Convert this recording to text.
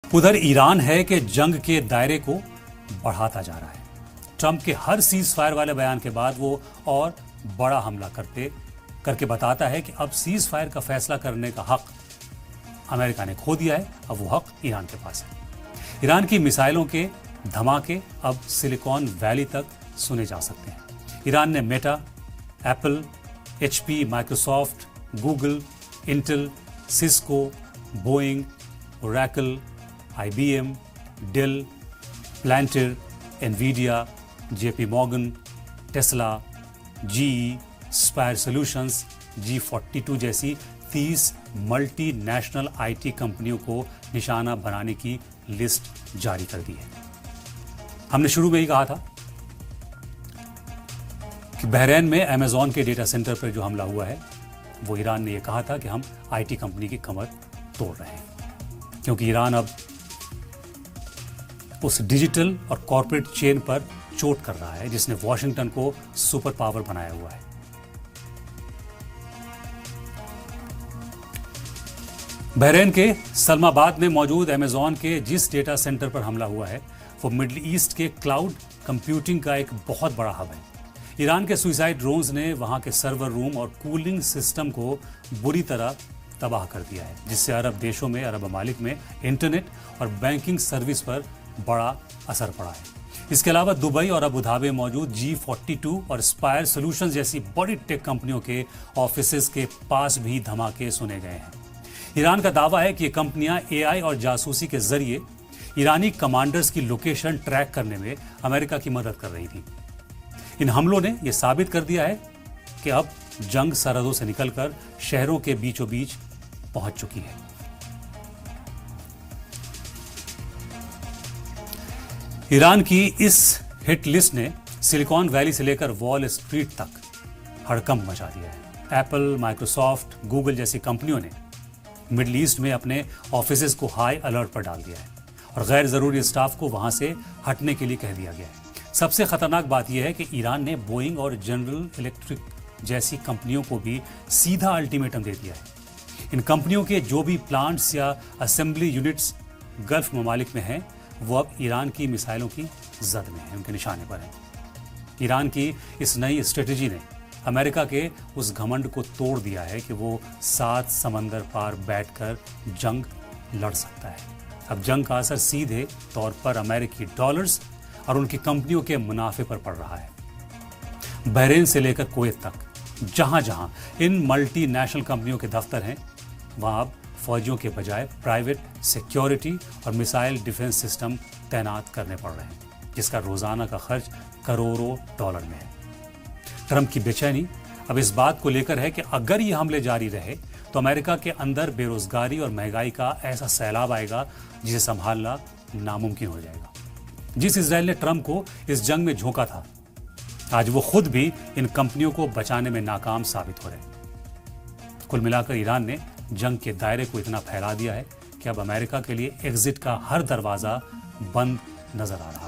उधर ईरान है कि जंग के दायरे को बढ़ाता जा रहा है। ट्रंप के हर सीज फायर वाले बयान के बाद वो और बड़ा हमला करके बताता है कि अब सीज फायर का फैसला करने का हक अमेरिका ने खो दिया है, अब वो हक ईरान के पास है। ईरान की मिसाइलों के धमाके अब सिलिकॉन वैली तक सुने जा सकते हैं। ईरान ने Meta, Apple, HP, Microsoft, Google, Intel, Cisco, Boeing, Oracle, IBM, Dell, Palantir, Nvidia, JP Morgan, Tesla, GE, Spire Solutions, G42 जैसी 30 मल्टीनेशनल IT कंपनियों को निशाना बनाने की लिस्ट जारी कर दी है। हमने शुरू में ही कहा था कि बहरीन में अमेज़न के डेटा सेंटर पर जो हमला हुआ है वो ईरान ने यह कहा था कि हम IT कंपनी की कमर तोड़ रहे हैं, क्योंकि ईरान अब उस डिजिटल और कॉर्पोरेट चेन पर चोट कर रहा है जिसने वॉशिंगटन को सुपर पावर बनाया हुआ है। बहरीन के सलमाबाद में मौजूद अमेज़न के जिस डेटा सेंटर पर हमला हुआ है वो मिडिल ईस्ट के क्लाउड कंप्यूटिंग का एक बहुत बड़ा हब है। ईरान के सुइसाइड ड्रोन्स ने वहां के सर्वर रूम और कूलिंग सिस्टम को बुरी तरह तबाह कर दिया है, जिससे अरब देशों में, अरब ममालिक में इंटरनेट और बैंकिंग सर्विस पर बड़ा असर पड़ा है। इसके अलावा दुबई और अबू धाबी में मौजूद G42 और स्पायर सॉल्यूशंस जैसी बड़ी टेक कंपनियों के ऑफिसेज के पास भी धमाके सुने गए हैं। ईरान का दावा है कि ये कंपनियां AI और जासूसी के जरिए ईरानी कमांडर्स की लोकेशन ट्रैक करने में अमेरिका की मदद कर रही थी। इन हमलों ने यह साबित कर दिया है कि अब जंग सरहदों से निकलकर शहरों के बीचों बीच पहुंच चुकी है। ईरान की इस हिट लिस्ट ने सिलिकॉन वैली से लेकर वॉल स्ट्रीट तक हड़कंप मचा दिया है। एप्पल, माइक्रोसॉफ्ट, गूगल जैसी कंपनियों ने मिडिल ईस्ट में अपने ऑफिसेज को हाई अलर्ट पर डाल दिया है और गैर जरूरी स्टाफ को वहां से हटने के लिए कह दिया गया है। सबसे खतरनाक बात यह है कि ईरान ने बोइंग और जनरल इलेक्ट्रिक जैसी कंपनियों को भी सीधा अल्टीमेटम दे दिया है। इन कंपनियों के जो भी प्लांट्स या असेंबली यूनिट्स गल्फ ममालिक में हैं वो अब ईरान की मिसाइलों की जद में है, उनके निशाने पर है। ईरान की इस नई स्ट्रेटेजी ने अमेरिका के उस घमंड को तोड़ दिया है कि वो 7 समंदर पार बैठकर जंग लड़ सकता है। अब जंग का असर सीधे तौर पर अमेरिकी डॉलर्स और उनकी कंपनियों के मुनाफे पर पड़ रहा है। बहरीन से लेकर कुवैत तक जहां जहां इन मल्टीनेशनल कंपनियों के दफ्तर हैं वहां अब फौजियों के बजाय प्राइवेट सिक्योरिटी और मिसाइल डिफेंस सिस्टम तैनात करने पड़ रहे हैं, जिसका रोजाना का खर्च करोड़ों डॉलर में है। ट्रंप की बेचैनी अब इस बात को लेकर है कि अगर ये हमले जारी रहे तो अमेरिका के अंदर बेरोजगारी और महंगाई का ऐसा सैलाब आएगा जिसे संभालना नामुमकिन हो जाएगा। जिस इजराइल ने ट्रंप को इस जंग में झोंका था, आज वो खुद भी इन कंपनियों को बचाने में नाकाम साबित हो रहे हैं। कुल मिलाकर ईरान ने जंग के दायरे को इतना फैला दिया है कि अब अमेरिका के लिए एग्जिट का हर दरवाजा बंद नजर आ रहा है।